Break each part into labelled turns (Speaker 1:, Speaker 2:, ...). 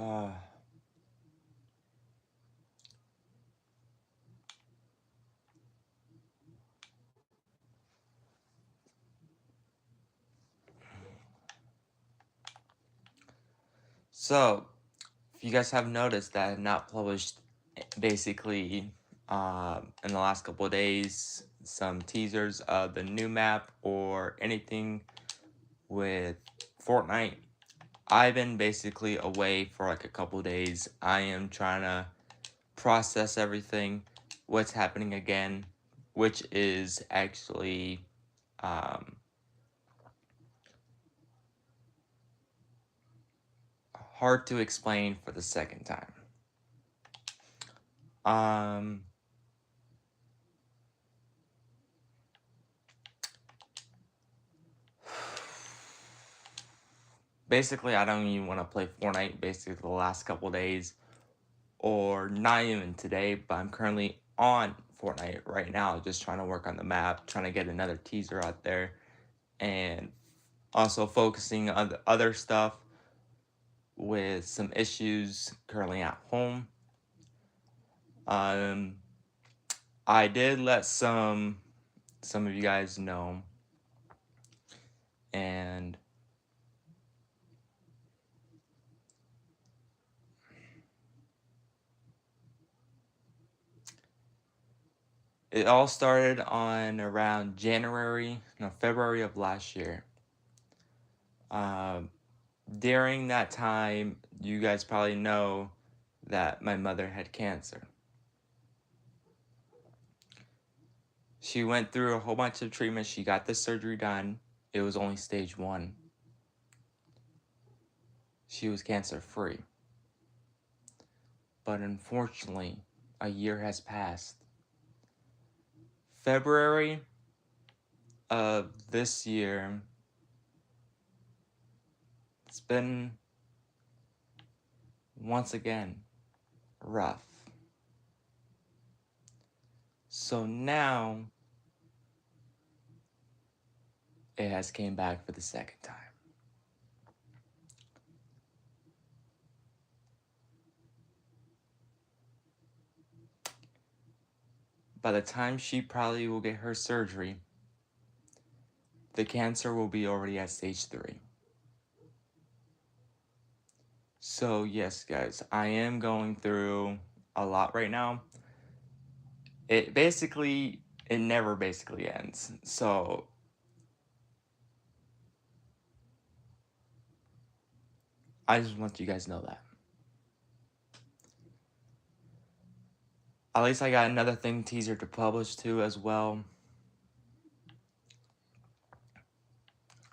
Speaker 1: Uh, so, if you guys have noticed that I have not published basically in the last couple of days some teasers of the new map or anything with Fortnite. I've been basically away for like a couple of days. I am trying to process everything, what's happening again, which is actually um, hard to explain for the second time. Um, Basically, I don't even want to play Fortnite basically the last couple of days, or not even today, but I'm currently on Fortnite right now, just trying to work on the map, trying to get another teaser out there, and also focusing on the other stuff with some issues currently at home. Um, I did let some of you guys know, and it all started on around February of last year. Um, During that time, you guys probably know that my mother had cancer. She went through a whole bunch of treatments. She got the surgery done. It was only stage 1. She was cancer free. But unfortunately, a year has passed. February of this year, it's been once again rough. So now it has came back for the second time. By the time she probably will get her surgery, the cancer will be already at stage 3. So yes, guys, I am going through a lot right now. It never basically ends. So I just want you guys to know that. At least I got another thing teaser to publish too as well.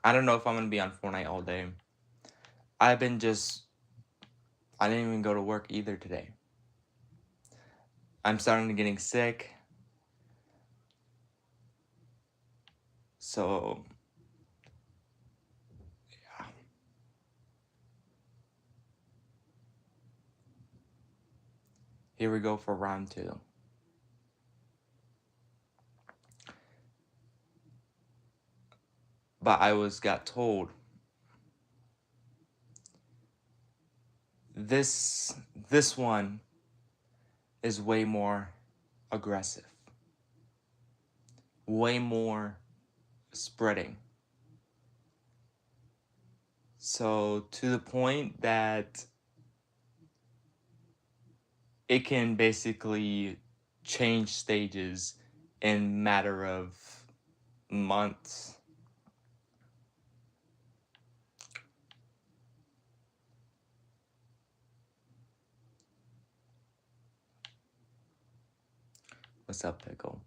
Speaker 1: I don't know if I'm gonna be on Fortnite all day. I've been just I didn't even go to work either today. I'm starting to getting sick. So yeah. Here we go for round 2. But got told this one is way more aggressive. Way more spreading. So to the point that it can basically change stages in matter of months. What's up, Pickle?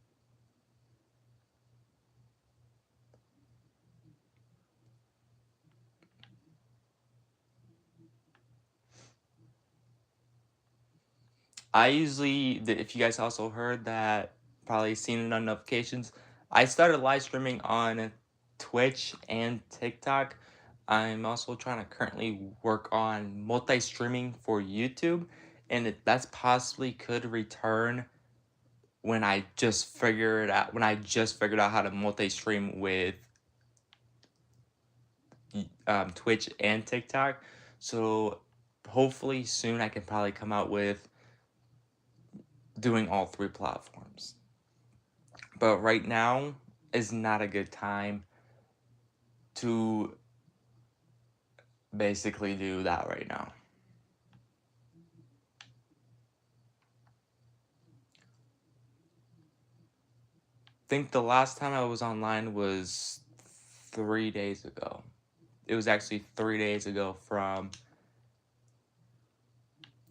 Speaker 1: I usually, if you guys also heard that, probably seen it on notifications, I started live streaming on Twitch and TikTok. I'm also trying to currently work on multi-streaming for YouTube, and that's possibly could return when I just figured out how to multi-stream with Twitch and TikTok. So hopefully soon I can probably come out with doing all 3 platforms. But right now is not a good time to basically do that right now. Think the last time I was online was 3 days ago. It was actually 3 days ago from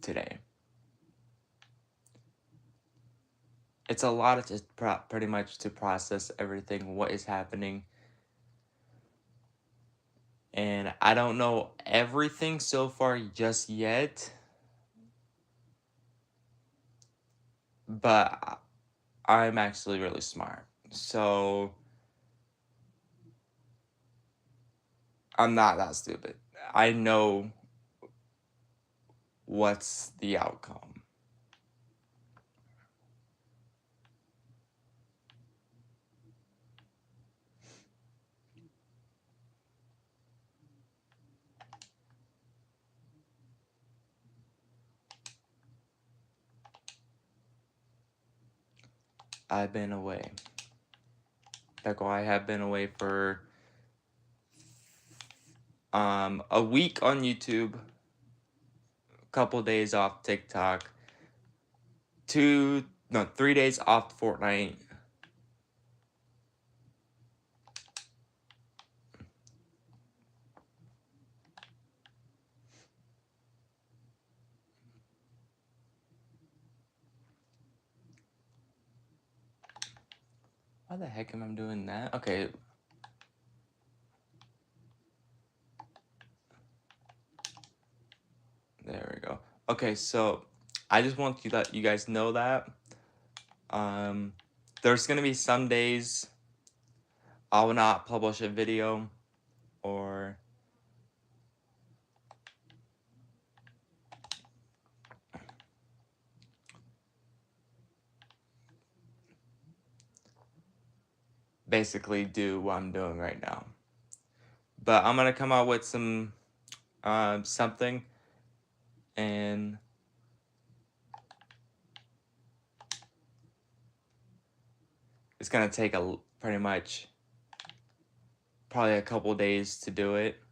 Speaker 1: today. It's a lot of just pretty much to process everything, what is happening. And I don't know everything so far just yet, but I'm actually really smart. So I'm not that stupid. I know what's the outcome. I've been away. Like, I have been away for a week on YouTube, a couple days off TikTok, 3 days off Fortnite. Why the heck am I doing that? Okay. There we go. Okay, so I just want to let you guys know that there's gonna be some days I will not publish a video, or basically do what I'm doing right now. But I'm gonna come out with some something, and it's gonna take pretty much probably a couple days to do it.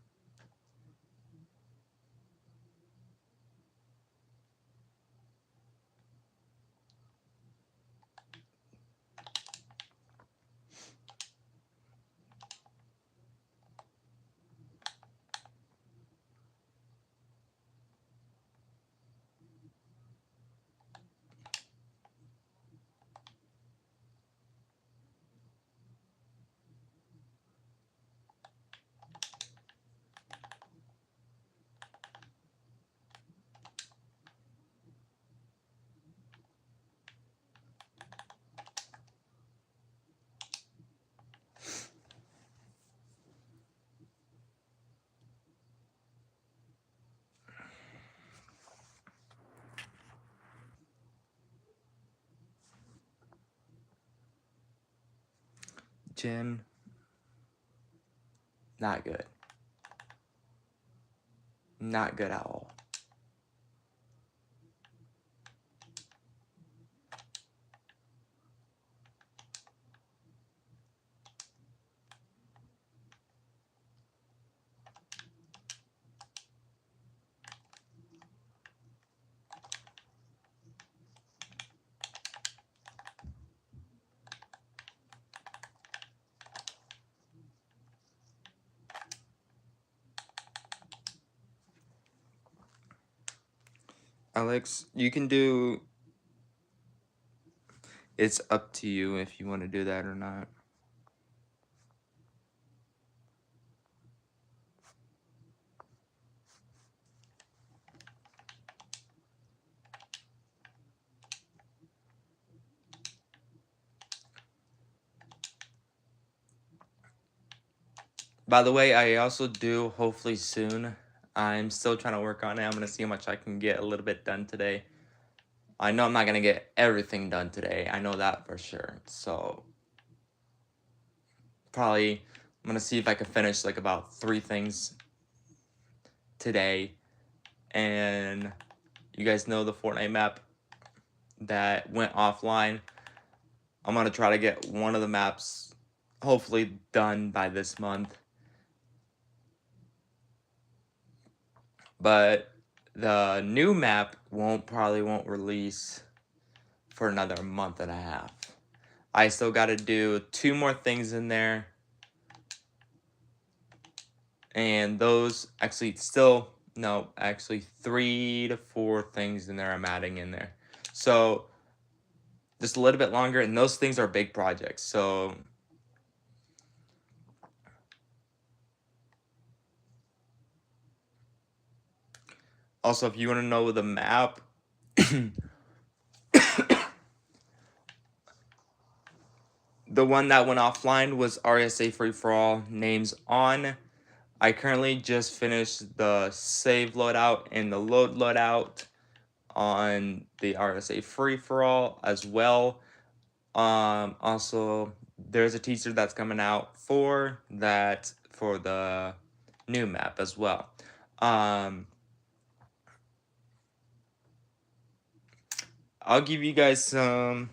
Speaker 1: Jim, not good. Not good at all. Alex, you can do. It's up to you if you want to do that or not. By the way, I also do hopefully soon. I'm still trying to work on it. I'm gonna see how much I can get a little bit done today. I know I'm not gonna get everything done today. I know that for sure. So probably I'm gonna see if I can finish like about 3 things today. and you guys know the Fortnite map that went offline. I'm gonna try to get one of the maps hopefully done by this month. But the new map probably won't release for another month and a half. I still got to do 2 more things in there, and those actually 3 to 4 things in there I'm adding in there. So just a little bit longer, and those things are big projects. So also, if you want to know the map, the one that went offline was RSA Free For All, names on. I currently just finished the save loadout and the load loadout on the RSA Free For All as well. Also, there's a teaser that's coming out for the new map as well. I'll give you guys some.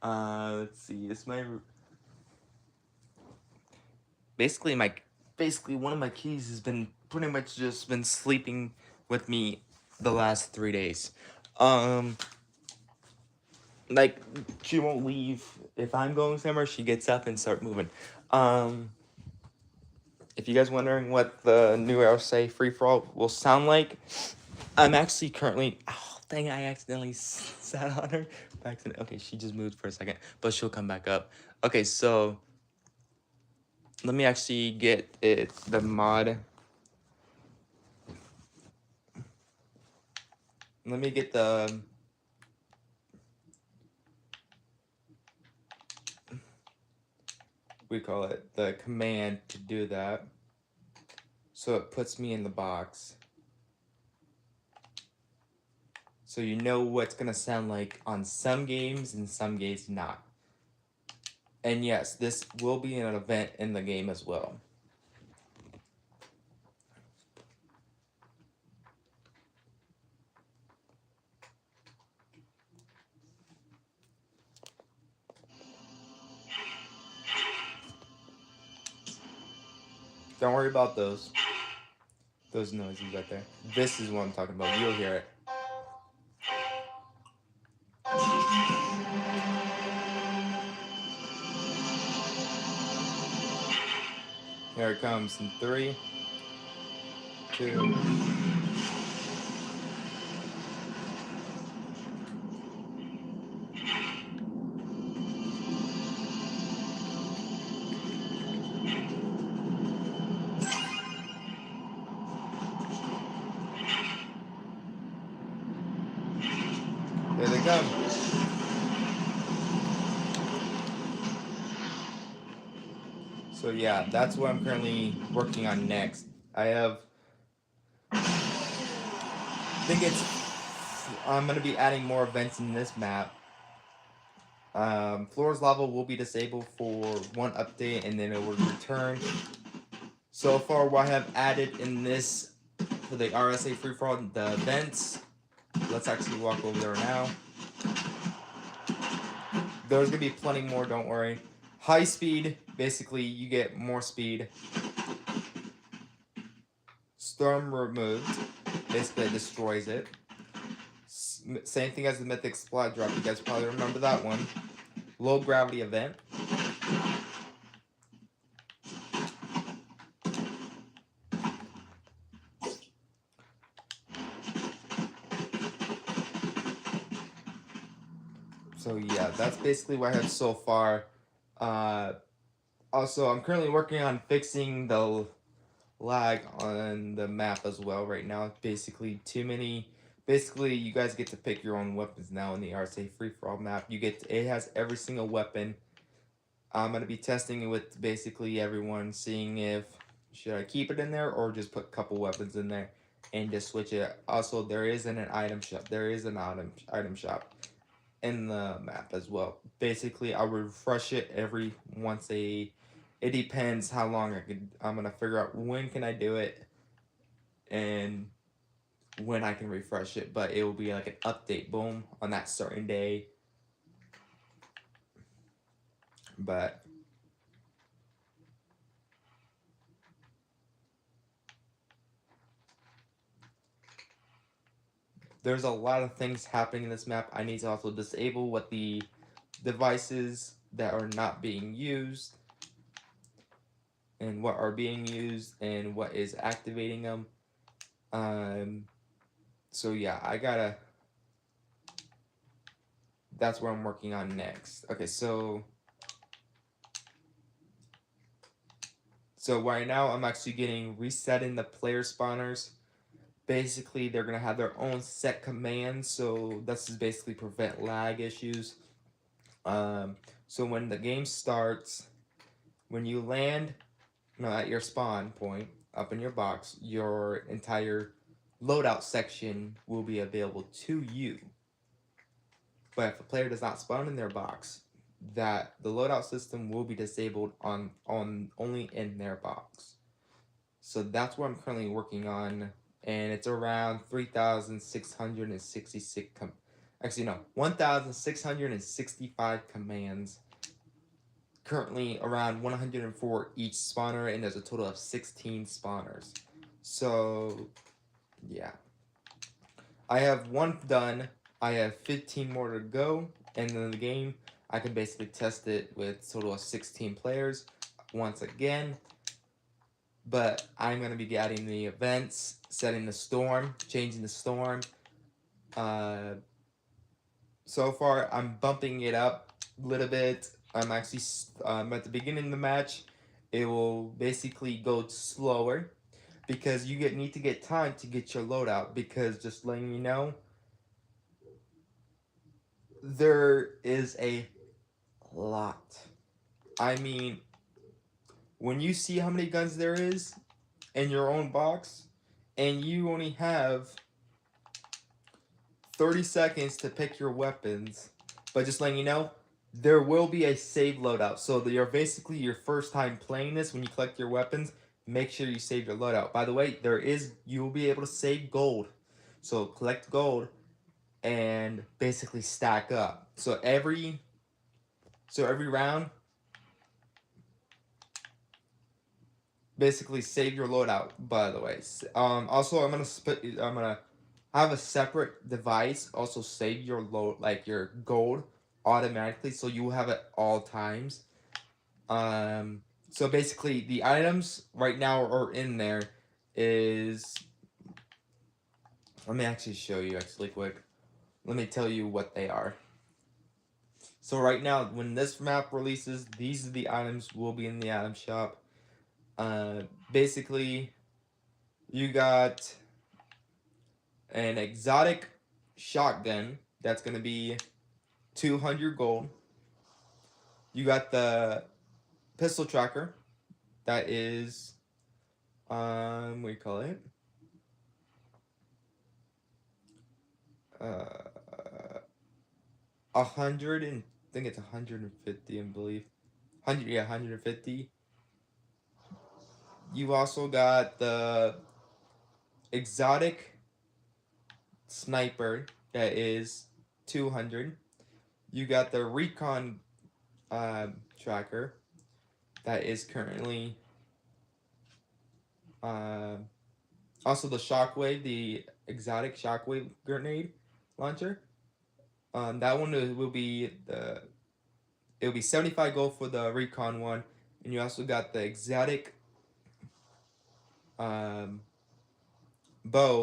Speaker 1: Let's see. It's my basically one of my keys has been pretty much just been sleeping with me the last 3 days. Like, she won't leave. If I'm going somewhere, she gets up and start moving. If you guys wondering what the new RSA Free For All will sound like, I'm actually currently. Oh, dang! I accidentally sat on her. Okay, she just moved for a second, but she'll come back up. Okay, so let me actually get the mod. Let me get the command to do that. So it puts me in the box. So you know what's gonna sound like on some games and some games not. And yes, this will be an event in the game as well. Don't worry about those noises right there. This is what I'm talking about. You'll hear it. Here it comes in 3, 2. Here they come. So yeah, that's what I'm currently working on next. I'm gonna be adding more events in this map. Floor's lava will be disabled for one update, and then it will return. So far, what I have added in this for the RSA Free For All, the events. Let's actually walk over there now. There's gonna be plenty more, don't worry. High speed, basically you get more speed. Storm removed, basically it destroys it. Same thing as the Mythic Supply Drop, you guys probably remember that one. Low gravity event. So yeah, that's basically what I have so far. Also, I'm currently working on fixing the lag on the map as well right now. Basically, basically you guys get to pick your own weapons now in the RSA Free For All map. It has every single weapon. I'm going to be testing it with basically everyone, seeing if should I keep it in there or just put a couple weapons in there and just switch it. Also, there is an item shop. There is an item shop in the map as well. Basically, I will refresh it every once a. It depends how long I'm gonna figure out when can I do it, and when I can refresh it, but it will be like an update, boom, on that certain day. But there's a lot of things happening in this map. I need to also disable what the devices that are not being used and what are being used and what is activating them. So yeah, that's what I'm working on next. Okay, so right now I'm actually getting resetting the player spawners. Basically, they're gonna have their own set commands, so this is basically prevent lag issues. So when the game starts, when you land at your spawn point up in your box, your entire loadout section will be available to you. But if a player does not spawn in their box, that the loadout system will be disabled on only in their box. So that's what I'm currently working on, and it's around 3,666 actually no, 1,665 commands. Currently around 104 each spawner, and there's a total of 16 spawners. So yeah, I have one done. I have 15 more to go, and then the game I can basically test it with a total of 16 players once again. But I'm going to be adding the events, setting the storm, changing the storm. So far, I'm bumping it up a little bit. I'm actually at the beginning of the match. It will basically go slower because you need to get time to get your loadout. Because just letting you know, there is a lot. I mean, when you see how many guns there is in your own box, and you only have 30 seconds to pick your weapons, but just letting you know, there will be a save loadout. So you're basically your first time playing this. When you collect your weapons, make sure you save your loadout. By the way, you will be able to save gold. So collect gold and basically stack up. So every round, basically save your loadout. By the way, also I'm gonna have a separate device also save your your gold automatically, so you have it all times. So basically the items right now are in there is, let me actually show you actually quick. Let me tell you what they are. So right now, when this map releases, these are the items will be in the item shop. Basically, you got an exotic shotgun that's gonna be 200 gold. You got the pistol tracker that is what do you call it? Uh, 100 and I think it's 150, I believe. 150. You also got the exotic sniper that is 200. You got the recon tracker that is currently also the shockwave, the exotic shockwave grenade launcher. That one will be it'll be 75 gold for the recon one, and you also got the exotic bow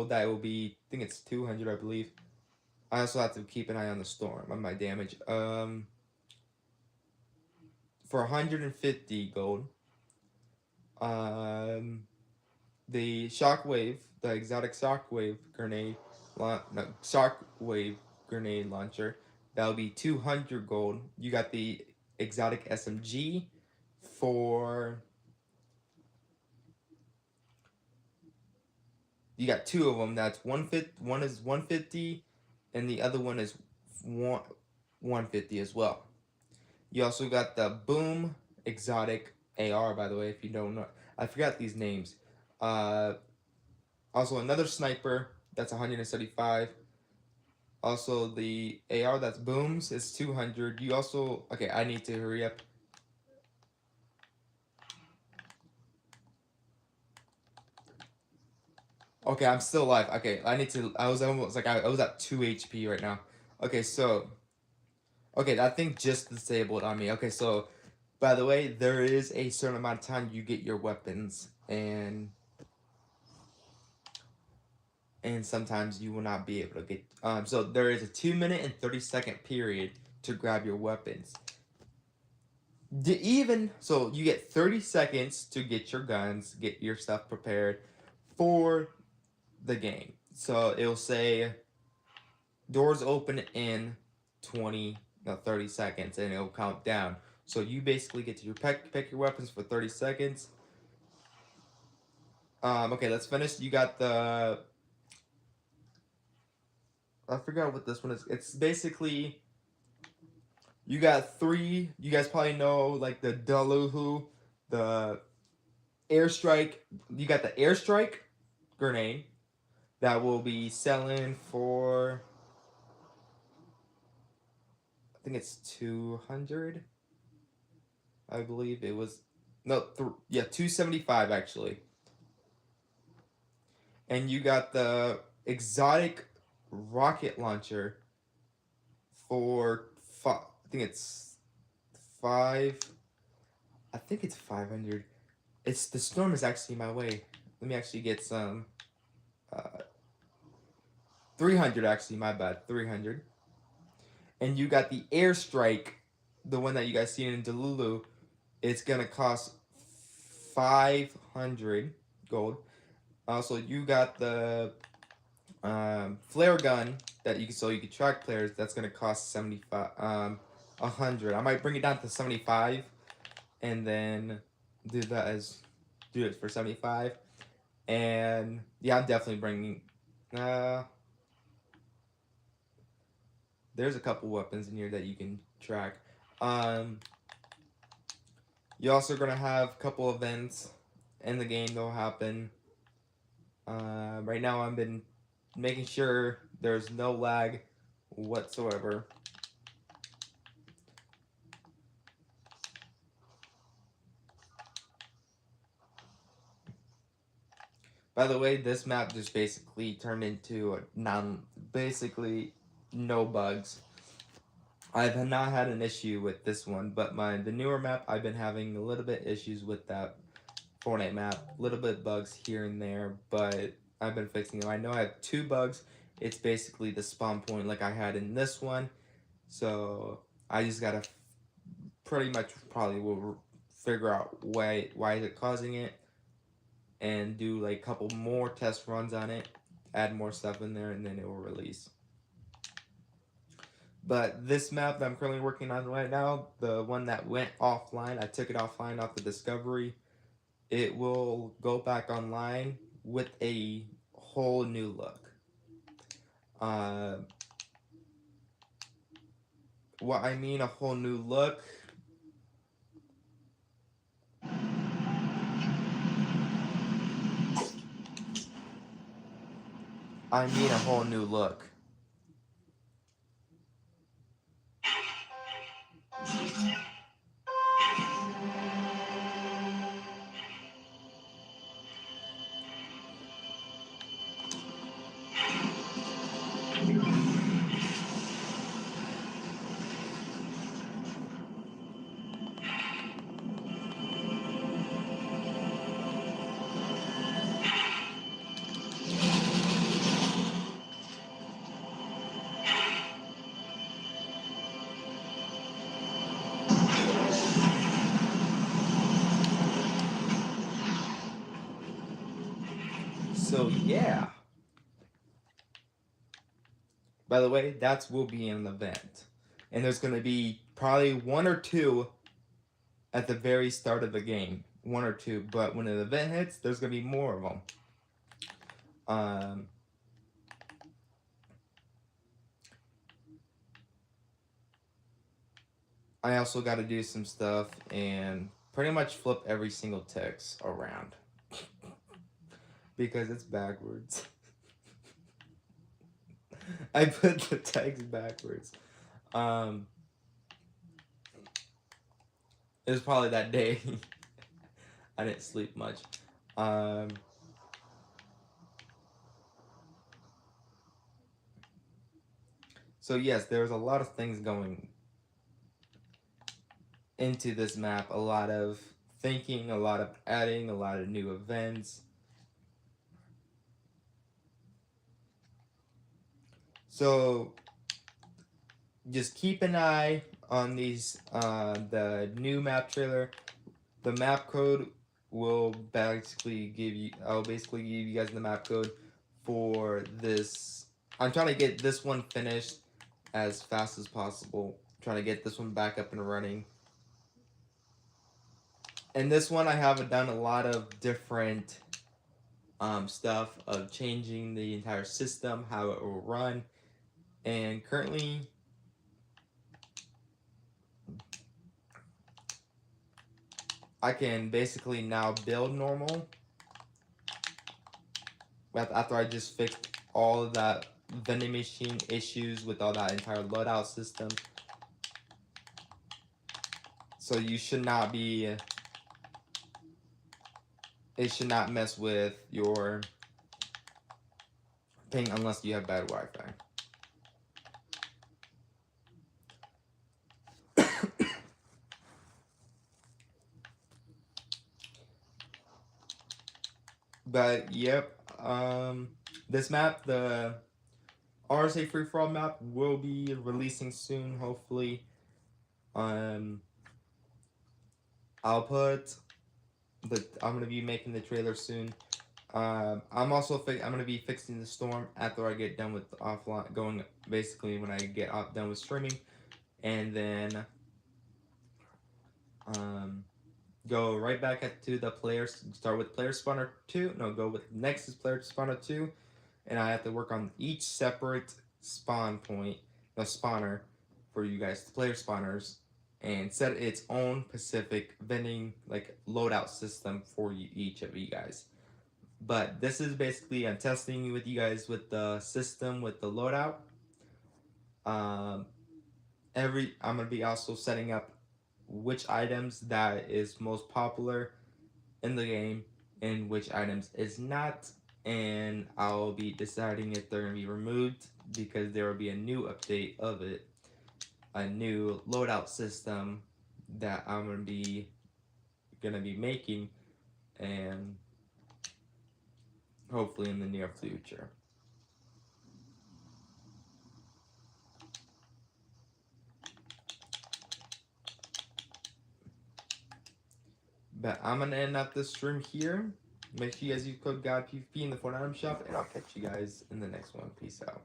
Speaker 1: that will be, I think it's 200, I believe. I also have to keep an eye on the storm on my damage. For 150 gold, the shockwave, the exotic shockwave grenade, shockwave grenade launcher, that'll be 200 gold. You got the exotic SMG for, you got two of them. That's 150. One is 150, and the other one is 150 as well. You also got the Boom exotic AR, by the way, if you don't know. I forgot these names. Also another sniper
Speaker 2: that's 175. Also, the AR that's booms is 200. You also, okay, I need to hurry up. Okay, I'm still alive. Okay, I need to, I was almost like, I was at 2 HP right now. Okay, so, okay, that thing just disabled on me. Okay, so, by the way, there is a certain amount of time you get your weapons, and sometimes you will not be able to get, so there is a 2 minute and 30-second period to grab your weapons. So you get 30 seconds to get your guns, get your stuff prepared for the game. So it'll say doors open in 30 seconds, and it'll count down. So you basically get to pick your weapons for 30 seconds. Okay, let's finish. You got the, I forgot what this one is. It's basically, you got three. You guys probably know like the Daluhu, the airstrike. You got the airstrike grenade that will be selling for, I think it's 200. I believe it was, no, yeah, 275 actually. And you got the exotic rocket launcher for I think it's 5. I think it's 500. It's, the storm is actually my way. Let me actually get some. 300 actually, my bad. 300. And you got the airstrike, the one that you guys seen in Delulu. It's gonna cost 500 gold. Also, you got the flare gun that you can, so you can track players. That's gonna cost 75, 100. I might bring it down to 75, and then do that as do it for 75. And yeah, I'm definitely bringing. There's a couple weapons in here that you can track. You're also gonna have a couple events in the game that'll happen. Right now, I've been making sure there's no lag whatsoever. By the way, this map just basically turned into basically no bugs. I've not had an issue with this one, but the newer map, I've been having a little bit issues with that Fortnite map. A little bit bugs here and there, but I've been fixing them. I know I have 2 bugs. It's basically the spawn point like I had in this one. So I just gotta pretty much probably will figure out why is it causing it, and do like a couple more test runs on it, add more stuff in there, and then it will release. But this map that I'm currently working on right now, the one that went offline, I took it offline off the Discovery. It will go back online with a whole new look. What I mean a whole new look, I mean a whole new look. So yeah. By the way, that will be an event. And there's going to be probably 1 or 2 at the very start of the game. 1 or 2. But when an event hits, there's going to be more of them. I also got to do some stuff and pretty much flip every single text around. Because it's backwards. I put the text backwards. It was probably that day. I didn't sleep much. So yes, there's a lot of things going into this map. A lot of thinking, a lot of adding, a lot of new events. So just keep an eye on these, the new map trailer. The map code will basically give you, I'll basically give you guys the map code for this. I'm trying to get this one finished as fast as possible. Trying to get this one back up and running. And this one I have done a lot of different stuff of changing the entire system, how it will run. And currently, I can basically now build normal. After I just fixed all of that vending machine issues with all that entire loadout system. So you should not be, it should not mess with your ping unless you have bad Wi-Fi. But yep, this map, the RSA Free For All map, will be releasing soon, hopefully. I'll put I'm gonna be making the trailer soon. I'm gonna be fixing the storm after I get done with offline, going basically when I get done with streaming, and then go right back to the players. Start with Player Spawner 2. No, go with Nexus Player Spawner 2, and I have to work on each separate spawn point, the spawner, for you guys, the player spawners, and set its own specific vending like loadout system for each of you guys. But this is basically I'm testing with you guys with the system with the loadout. I'm gonna be also setting up which items that is most popular in the game and which items is not, and I'll be deciding if they're gonna be removed because there will be a new update of it, a new loadout system that I'm gonna be making, and hopefully in the near future. But I'm gonna end up this stream here. Make sure you guys use code GodPvP in the Fortnite item shop, and I'll catch you guys in the next one. Peace out.